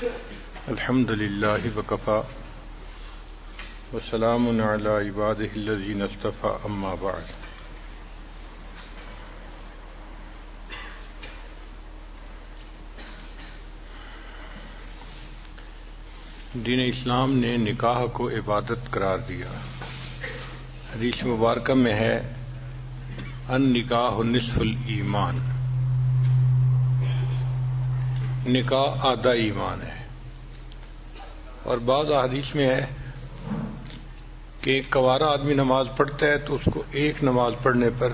الحمد للہ وکفی وسلام علی عبادہ الذین اصطفی اما بعد۔ دین اسلام نے نکاح کو عبادت قرار دیا۔ حدیث مبارکہ میں ہے النکاح نصف الایمان، نکاح آدھا ایمان ہے۔ اور بعض احادیث میں ہے کہ ایک کوارا آدمی نماز پڑھتا ہے تو اس کو ایک نماز پڑھنے پر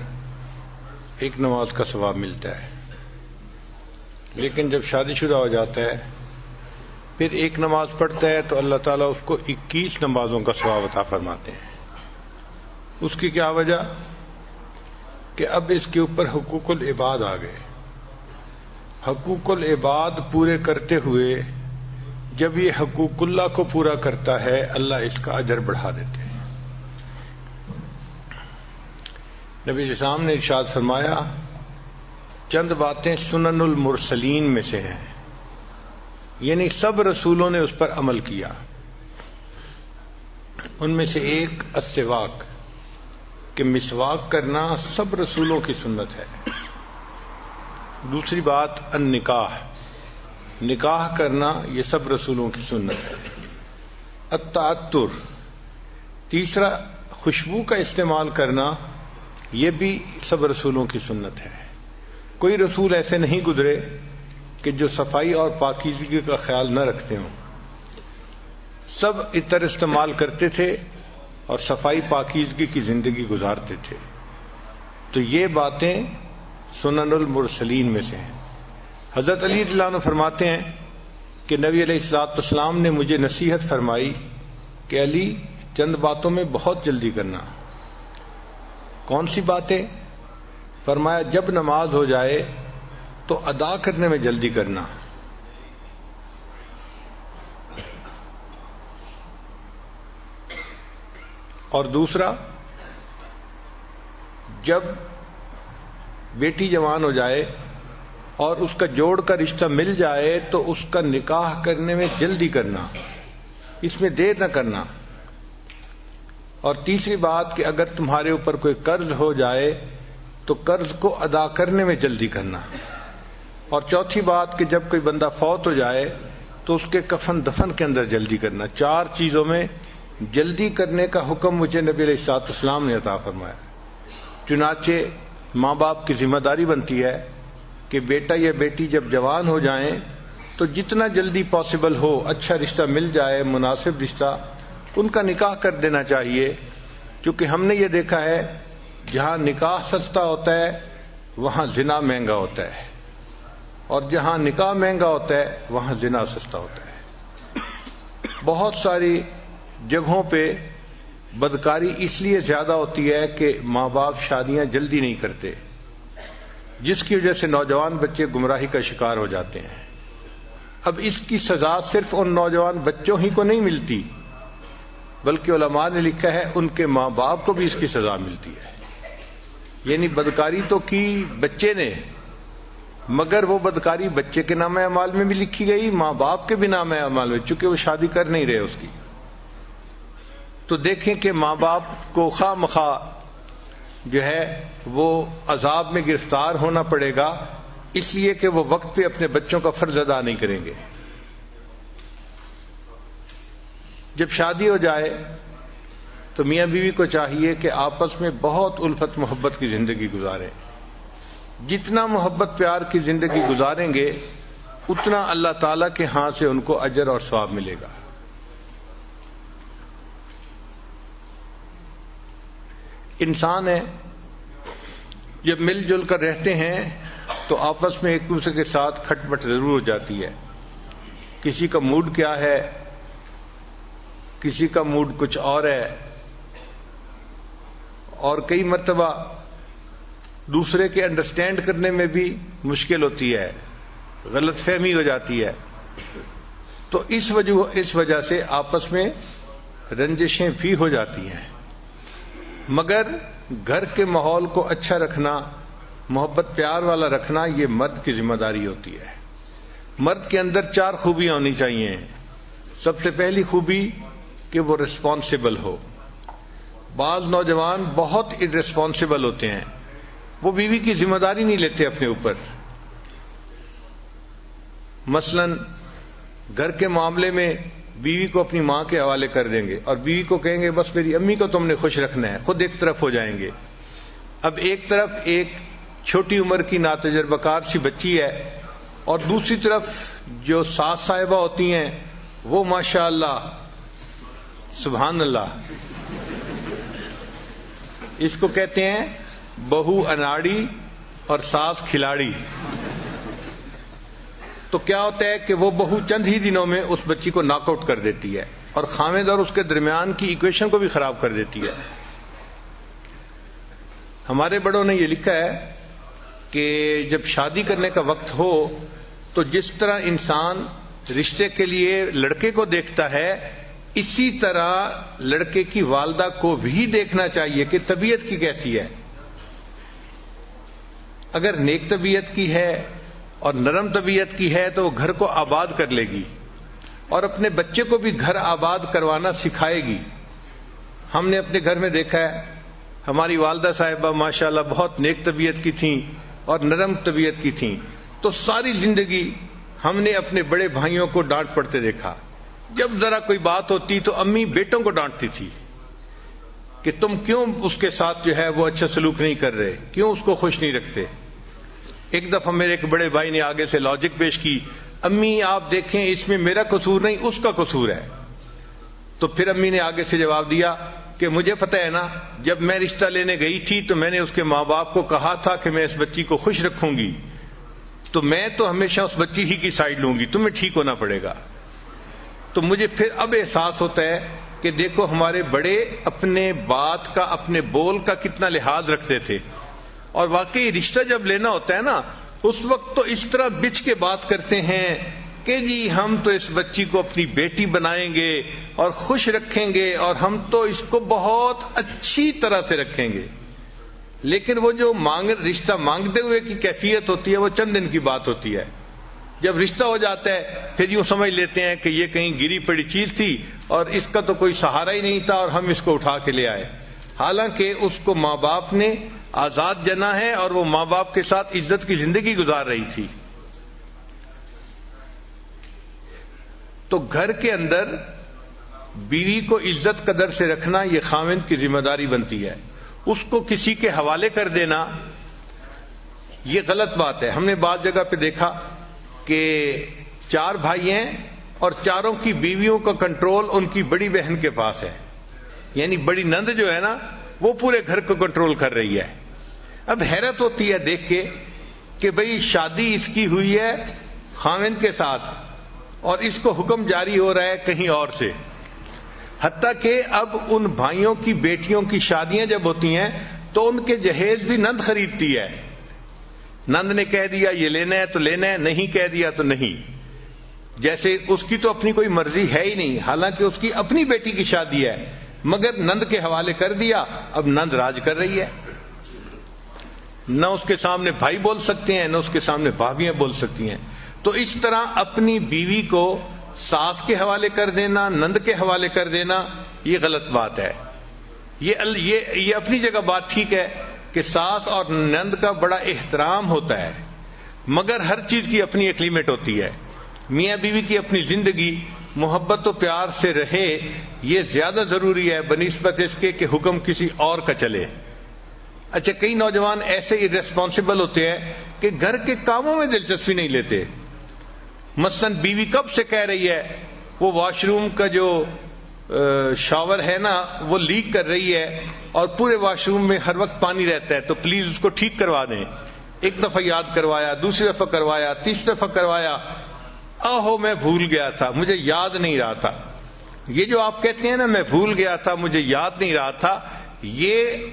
ایک نماز کا ثواب ملتا ہے، لیکن جب شادی شدہ ہو جاتا ہے پھر ایک نماز پڑھتا ہے تو اللہ تعالیٰ اس کو 21 نمازوں کا ثواب عطا فرماتے ہیں۔ اس کی کیا وجہ؟ کہ اب اس کے اوپر حقوق العباد آ گئے۔ حقوق العباد پورے کرتے ہوئے جب یہ حقوق اللہ کو پورا کرتا ہے اللہ اس کا اجر بڑھا دیتے ہیں۔ نبی اسلام نے ارشاد فرمایا چند باتیں سنن المرسلین میں سے ہیں، یعنی سب رسولوں نے اس پر عمل کیا۔ ان میں سے ایک السواک، کہ مسواک کرنا سب رسولوں کی سنت ہے۔ دوسری بات النکاح، نکاح کرنا یہ سب رسولوں کی سنت ہے۔ التعطر، تیسرا خوشبو کا استعمال کرنا یہ بھی سب رسولوں کی سنت ہے۔ کوئی رسول ایسے نہیں گزرے کہ جو صفائی اور پاکیزگی کا خیال نہ رکھتے ہوں، سب عطر استعمال کرتے تھے اور صفائی پاکیزگی کی زندگی گزارتے تھے۔ تو یہ باتیں سنن المرسلین میں سے ہیں۔ حضرت علی رضی اللہ عنہ فرماتے ہیں کہ نبی علیہ الصلوۃ والسلام نے مجھے نصیحت فرمائی کہ علی چند باتوں میں بہت جلدی کرنا۔ کون سی باتیں؟ فرمایا جب نماز ہو جائے تو ادا کرنے میں جلدی کرنا، اور دوسرا جب بیٹی جوان ہو جائے اور اس کا جوڑ کا رشتہ مل جائے تو اس کا نکاح کرنے میں جلدی کرنا، اس میں دیر نہ کرنا۔ اور تیسری بات کہ اگر تمہارے اوپر کوئی قرض ہو جائے تو قرض کو ادا کرنے میں جلدی کرنا۔ اور چوتھی بات کہ جب کوئی بندہ فوت ہو جائے تو اس کے کفن دفن کے اندر جلدی کرنا۔ 4 چیزوں میں جلدی کرنے کا حکم مجھے نبی علیہ الصلوۃ والسلام نے عطا فرمایا۔ چنانچہ ماں باپ کی ذمہ داری بنتی ہے کہ بیٹا یا بیٹی جب جوان ہو جائیں تو جتنا جلدی پاسبل ہو اچھا رشتہ مل جائے، مناسب رشتہ، ان کا نکاح کر دینا چاہیے، کیونکہ ہم نے یہ دیکھا ہے جہاں نکاح سستا ہوتا ہے وہاں زنا مہنگا ہوتا ہے، اور جہاں نکاح مہنگا ہوتا ہے وہاں زنا سستا ہوتا ہے۔ بہت ساری جگہوں پہ بدکاری اس لیے زیادہ ہوتی ہے کہ ماں باپ شادیاں جلدی نہیں کرتے، جس کی وجہ سے نوجوان بچے گمراہی کا شکار ہو جاتے ہیں۔ اب اس کی سزا صرف ان نوجوان بچوں ہی کو نہیں ملتی، بلکہ علماء نے لکھا ہے ان کے ماں باپ کو بھی اس کی سزا ملتی ہے۔ یعنی بدکاری تو کی بچے نے، مگر وہ بدکاری بچے کے نام اعمال میں بھی لکھی گئی، ماں باپ کے بھی نام اعمال میں، چونکہ وہ شادی کر نہیں رہے اس کی۔ تو دیکھیں کہ ماں باپ کو خواہ مخواہ جو ہے وہ عذاب میں گرفتار ہونا پڑے گا، اس لیے کہ وہ وقت پہ اپنے بچوں کا فرض ادا نہیں کریں گے۔ جب شادی ہو جائے تو میاں بیوی کو چاہیے کہ آپس میں بہت الفت محبت کی زندگی گزاریں۔ جتنا محبت پیار کی زندگی گزاریں گے اتنا اللہ تعالیٰ کے ہاں سے ان کو اجر اور ثواب ملے گا۔ انسان ہے جب مل جل کر رہتے ہیں تو آپس میں ایک دوسرے کے ساتھ کھٹ پٹ ضرور ہو جاتی ہے۔ کسی کا موڈ کیا ہے، کسی کا موڈ کچھ اور ہے، اور کئی مرتبہ دوسرے کے انڈرسٹینڈ کرنے میں بھی مشکل ہوتی ہے، غلط فہمی ہو جاتی ہے۔ تو اس وجہ سے آپس میں رنجشیں بھی ہو جاتی ہیں، مگر گھر کے ماحول کو اچھا رکھنا، محبت پیار والا رکھنا، یہ مرد کی ذمہ داری ہوتی ہے۔ مرد کے اندر 4 خوبیاں ہونی چاہیے. سب سے پہلی خوبی کہ وہ رسپانسبل ہو. بعض نوجوان بہت irresponsible ہوتے ہیں، وہ بیوی کی ذمہ داری نہیں لیتے اپنے اوپر. مثلا گھر کے معاملے میں بیوی کو اپنی ماں کے حوالے کر دیں گے اور بیوی کو کہیں گے بس میری امی کو تم نے خوش رکھنا ہے، خود ایک طرف ہو جائیں گے. اب ایک طرف ایک چھوٹی عمر کی ناتجربہ کار سی بچی ہے اور دوسری طرف جو ساس صاحبہ ہوتی ہیں وہ ماشاء اللہ سبحان اللہ، اس کو کہتے ہیں بہو اناڑی اور ساس کھلاڑی. تو کیا ہوتا ہے کہ وہ بہو چند ہی دنوں میں اس بچی کو ناک آؤٹ کر دیتی ہے اور خاوند اور اس کے درمیان کی ایکویشن کو بھی خراب کر دیتی ہے. ہمارے بڑوں نے یہ لکھا ہے کہ جب شادی کرنے کا وقت ہو تو جس طرح انسان رشتے کے لیے لڑکے کو دیکھتا ہے اسی طرح لڑکے کی والدہ کو بھی دیکھنا چاہیے کہ طبیعت کی کیسی ہے. اگر نیک طبیعت کی ہے اور نرم طبیعت کی ہے تو وہ گھر کو آباد کر لے گی اور اپنے بچے کو بھی گھر آباد کروانا سکھائے گی. ہم نے اپنے گھر میں دیکھا ہے ہماری والدہ صاحبہ ماشاءاللہ بہت نیک طبیعت کی تھیں اور نرم طبیعت کی تھیں، تو ساری زندگی ہم نے اپنے بڑے بھائیوں کو ڈانٹ پڑتے دیکھا. جب ذرا کوئی بات ہوتی تو امی بیٹوں کو ڈانٹتی تھی کہ تم کیوں اس کے ساتھ جو ہے وہ اچھا سلوک نہیں کر رہے، کیوں اس کو خوش نہیں رکھتے. ایک دفعہ میرے ایک بڑے بھائی نے آگے سے لاجک پیش کی، امی آپ دیکھیں اس میں میرا قصور نہیں اس کا قصور ہے. تو پھر امی نے آگے سے جواب دیا کہ مجھے پتہ ہے نا، جب میں رشتہ لینے گئی تھی تو میں نے اس کے ماں باپ کو کہا تھا کہ میں اس بچی کو خوش رکھوں گی، تو میں تو ہمیشہ اس بچی ہی کی سائڈ لوں گی، تمہیں ٹھیک ہونا پڑے گا. تو مجھے پھر اب احساس ہوتا ہے کہ دیکھو ہمارے بڑے اپنے بات کا اپنے بول کا کتنا لحاظ رکھتے تھے. اور واقعی رشتہ جب لینا ہوتا ہے نا اس وقت تو اس طرح بچ کے بات کرتے ہیں کہ جی ہم تو اس بچی کو اپنی بیٹی بنائیں گے اور خوش رکھیں گے اور ہم تو اس کو بہت اچھی طرح سے رکھیں گے. لیکن وہ جو رشتہ مانگتے ہوئے کی کیفیت ہوتی ہے وہ چند دن کی بات ہوتی ہے. جب رشتہ ہو جاتا ہے پھر یوں سمجھ لیتے ہیں کہ یہ کہیں گری پڑی چیز تھی اور اس کا تو کوئی سہارا ہی نہیں تھا اور ہم اس کو اٹھا کے لے آئے، حالانکہ اس کو ماں باپ نے آزاد جنا ہے اور وہ ماں باپ کے ساتھ عزت کی زندگی گزار رہی تھی. تو گھر کے اندر بیوی کو عزت قدر سے رکھنا یہ خاوند کی ذمہ داری بنتی ہے. اس کو کسی کے حوالے کر دینا یہ غلط بات ہے. ہم نے بعض جگہ پہ دیکھا کہ 4 بھائی ہیں اور چاروں کی بیویوں کا کنٹرول ان کی بڑی بہن کے پاس ہے، یعنی بڑی نند جو ہے نا وہ پورے گھر کو کنٹرول کر رہی ہے. اب حیرت ہوتی ہے دیکھ کے کہ بھئی شادی اس کی ہوئی ہے خاوند کے ساتھ اور اس کو حکم جاری ہو رہا ہے کہیں اور سے. حتیٰ کہ اب ان بھائیوں کی بیٹیوں کی شادیاں جب ہوتی ہیں تو ان کے جہیز بھی نند خریدتی ہے. نند نے کہہ دیا یہ لینا ہے تو لینا ہے، نہیں کہہ دیا تو نہیں. جیسے اس کی تو اپنی کوئی مرضی ہے ہی نہیں، حالانکہ اس کی اپنی بیٹی کی شادی ہے مگر نند کے حوالے کر دیا. اب نند راج کر رہی ہے، نہ اس کے سامنے بھائی بول سکتے ہیں نہ اس کے سامنے بھابیاں بول سکتی ہیں. تو اس طرح اپنی بیوی کو ساس کے حوالے کر دینا، نند کے حوالے کر دینا یہ غلط بات ہے. یہ اپنی جگہ بات ٹھیک ہے کہ ساس اور نند کا بڑا احترام ہوتا ہے مگر ہر چیز کی اپنی ایک لیمٹ ہوتی ہے. میاں بیوی کی اپنی زندگی محبت و پیار سے رہے یہ زیادہ ضروری ہے بنسبت اس کے کہ حکم کسی اور کا چلے. اچھا کئی نوجوان ایسے irresponsible ہوتے ہیں کہ گھر کے کاموں میں دلچسپی نہیں لیتے. مثلا بیوی کب سے کہہ رہی ہے وہ واش روم کا جو شاور ہے نا وہ لیک کر رہی ہے اور پورے واش روم میں ہر وقت پانی رہتا ہے تو پلیز اس کو ٹھیک کروا دیں. ایک دفعہ یاد کروایا، دوسری دفعہ کروایا، تیسری دفعہ کروایا، آہو میں بھول گیا تھا مجھے یاد نہیں رہا تھا. یہ جو آپ کہتے ہیں نا میں بھول گیا تھا مجھے یاد نہیں رہا تھا، یہ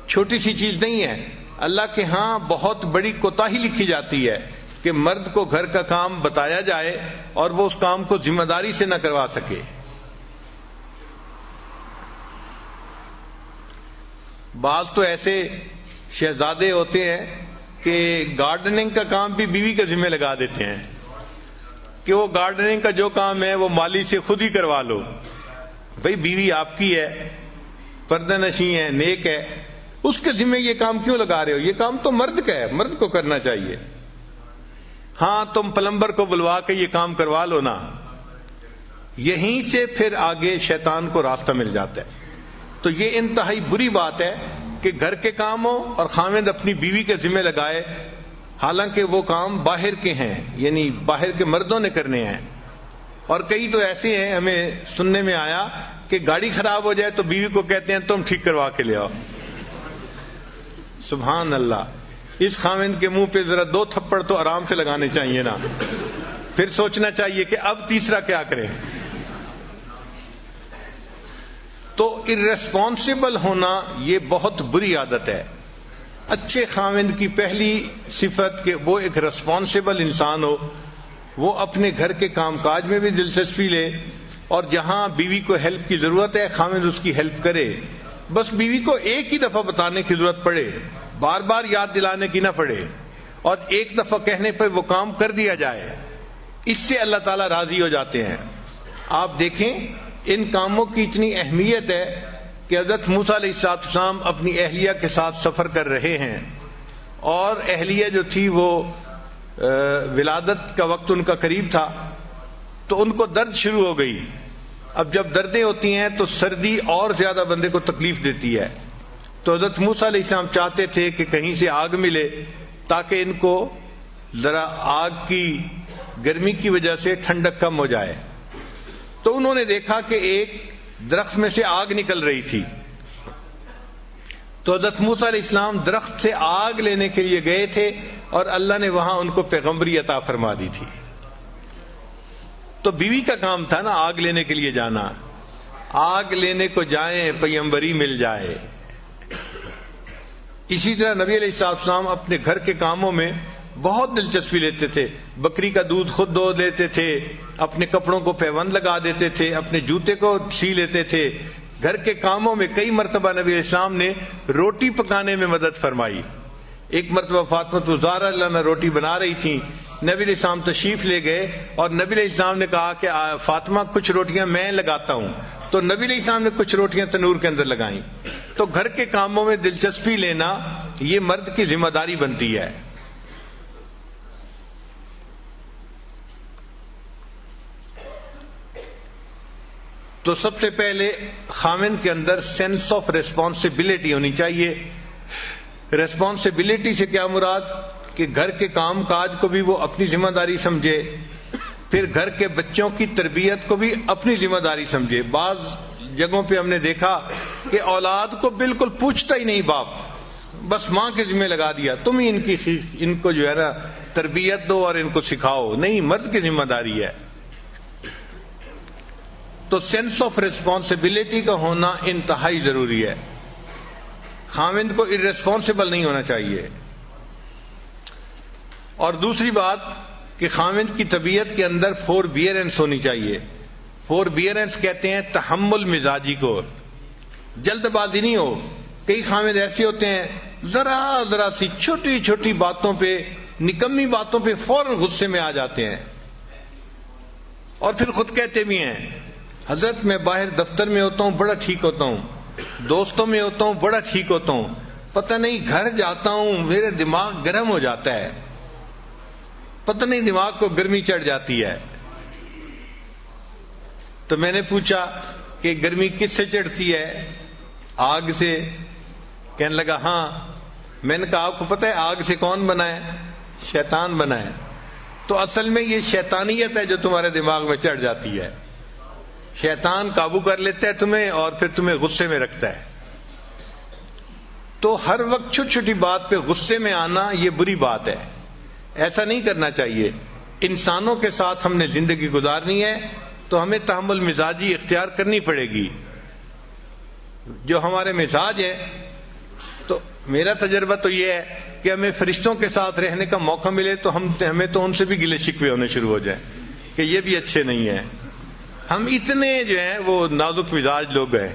چھوٹی سی چیز نہیں ہے. اللہ کے ہاں بہت بڑی کوتاہی لکھی جاتی ہے کہ مرد کو گھر کا کام بتایا جائے اور وہ اس کام کو ذمہ داری سے نہ کروا سکے. بعض تو ایسے شہزادے ہوتے ہیں کہ گارڈننگ کا کام بھی بیوی کے ذمہ لگا دیتے ہیں. کہ وہ گارڈننگ کا جو کام ہے وہ مالی سے خود ہی کروا لو. بھئی بیوی آپ کی ہے، پردہ نشیں ہے، نیک ہے، اس کے ذمہ یہ کام کیوں لگا رہے ہو؟ یہ کام تو مرد کا ہے، مرد کو کرنا چاہیے. ہاں تم پلمبر کو بلوا کے یہ کام کروا لو نا. یہیں سے پھر آگے شیطان کو راستہ مل جاتا ہے. تو یہ انتہائی بری بات ہے کہ گھر کے کام ہو اور خاوند اپنی بیوی کے ذمہ لگائے، حالانکہ وہ کام باہر کے ہیں، یعنی باہر کے مردوں نے کرنے ہیں. اور کئی تو ایسے ہیں، ہمیں سننے میں آیا کہ گاڑی خراب ہو جائے تو بیوی کو کہتے ہیں تم ٹھیک کروا کے لے آؤ. سبحان اللہ. اس خاوند کے منہ پہ ذرا 2 تھپڑ تو آرام سے لگانے چاہیے نا، پھر سوچنا چاہیے کہ اب تیسرا کیا کریں. تو ارریسپانسبل ہونا یہ بہت بری عادت ہے. اچھے خاوند کی پہلی صفت کہ وہ ایک ریسپانسبل انسان ہو، وہ اپنے گھر کے کام کاج میں بھی دلچسپی لے، اور جہاں بیوی کو ہیلپ کی ضرورت ہے خاوند اس کی ہیلپ کرے. بس بیوی کو ایک ہی دفعہ بتانے کی ضرورت پڑے، بار بار یاد دلانے کی نہ پڑے، اور ایک دفعہ کہنے پہ وہ کام کر دیا جائے. اس سے اللہ تعالیٰ راضی ہو جاتے ہیں. آپ دیکھیں ان کاموں کی اتنی اہمیت ہے کہ حضرت موسیٰ علیہ السلام اپنی اہلیہ کے ساتھ سفر کر رہے ہیں، اور اہلیہ جو تھی وہ ولادت کا وقت ان کا قریب تھا، تو ان کو درد شروع ہو گئی. اب جب دردیں ہوتی ہیں تو سردی اور زیادہ بندے کو تکلیف دیتی ہے. تو حضرت موسیٰ علیہ السلام چاہتے تھے کہ کہیں سے آگ ملے تاکہ ان کو ذرا آگ کی گرمی کی وجہ سے ٹھنڈک کم ہو جائے. تو انہوں نے دیکھا کہ ایک درخت میں سے آگ نکل رہی تھی. تو حضرت موسیٰ علیہ السلام درخت سے آگ لینے کے لیے گئے تھے، اور اللہ نے وہاں ان کو پیغمبری عطا فرما دی تھی. تو بیوی کا کام تھا نا آگ لینے کے لیے جانا. آگ لینے کو جائیں پیغمبری مل جائے. اسی طرح نبی علیہ السلام اپنے گھر کے کاموں میں بہت دلچسپی لیتے تھے. بکری کا دودھ خود دو لیتے تھے، اپنے کپڑوں کو پیوند لگا دیتے تھے، اپنے جوتے کو سی لیتے تھے. گھر کے کاموں میں کئی مرتبہ نبی علیہ السلام نے روٹی پکانے میں مدد فرمائی. ایک مرتبہ فاطمہ الزہرا اللہ نے روٹی بنا رہی تھی، نبی علیہ السلام تشریف لے گئے، اور نبی علیہ السلام نے کہا کہ فاطمہ کچھ روٹیاں میں لگاتا ہوں. تو نبی علیہ السلام نے کچھ روٹیاں تنور کے اندر لگائیں. تو گھر کے کاموں میں دلچسپی لینا یہ مرد کی ذمہ داری بنتی ہے. تو سب سے پہلے خاوند کے اندر سینس آف ریسپانسبلٹی ہونی چاہیے. ریسپانسبلٹی سے کیا مراد؟ کہ گھر کے کام کاج کو بھی وہ اپنی ذمہ داری سمجھے، پھر گھر کے بچوں کی تربیت کو بھی اپنی ذمہ داری سمجھے. بعض جگہوں پہ ہم نے دیکھا کہ اولاد کو بالکل پوچھتا ہی نہیں باپ، بس ماں کے ذمہ لگا دیا، تم ہی ان کو جو ہے نا تربیت دو اور ان کو سکھاؤ. نہیں، مرد کی ذمہ داری ہے. تو سینس آف ریسپانسبلٹی کا ہونا انتہائی ضروری ہے. خاوند کو ارریسپانسبل نہیں ہونا چاہیے. اور دوسری بات کہ خاوند کی طبیعت کے اندر فوربیئرنس ہونی چاہیے. فوربیئرنس کہتے ہیں تحمل مزاجی کو. جلد بازی نہیں ہو. کئی خاوند ایسے ہوتے ہیں ذرا سی چھوٹی چھوٹی باتوں پہ، نکمی باتوں پہ فوراً غصے میں آ جاتے ہیں، اور پھر خود کہتے بھی ہیں حضرت میں باہر دفتر میں ہوتا ہوں بڑا ٹھیک ہوتا ہوں، دوستوں میں ہوتا ہوں بڑا ٹھیک ہوتا ہوں، پتہ نہیں گھر جاتا ہوں میرے دماغ گرم ہو جاتا ہے، پتہ نہیں دماغ کو گرمی چڑھ جاتی ہے. تو میں نے پوچھا کہ گرمی کس سے چڑھتی ہے؟ آگ سے. کہنے لگا ہاں. میں نے کہا آپ کو پتہ ہے آگ سے کون بنا ہے؟ شیطان بنا ہے. تو اصل میں یہ شیطانیت ہے جو تمہارے دماغ میں چڑھ جاتی ہے. شیطان قابو کر لیتا ہے تمہیں اور پھر تمہیں غصے میں رکھتا ہے. تو ہر وقت چھوٹی چھوٹی بات پہ غصے میں آنا یہ بری بات ہے. ایسا نہیں کرنا چاہیے. انسانوں کے ساتھ ہم نے زندگی گزارنی ہے تو ہمیں تحمل مزاجی اختیار کرنی پڑے گی. جو ہمارے مزاج ہے، تو میرا تجربہ تو یہ ہے کہ ہمیں فرشتوں کے ساتھ رہنے کا موقع ملے تو ہمیں تو ان سے بھی گلے شکوے ہونے شروع ہو جائیں کہ یہ بھی اچھے نہیں ہیں. ہم اتنے جو ہیں وہ نازک مزاج لوگ ہیں.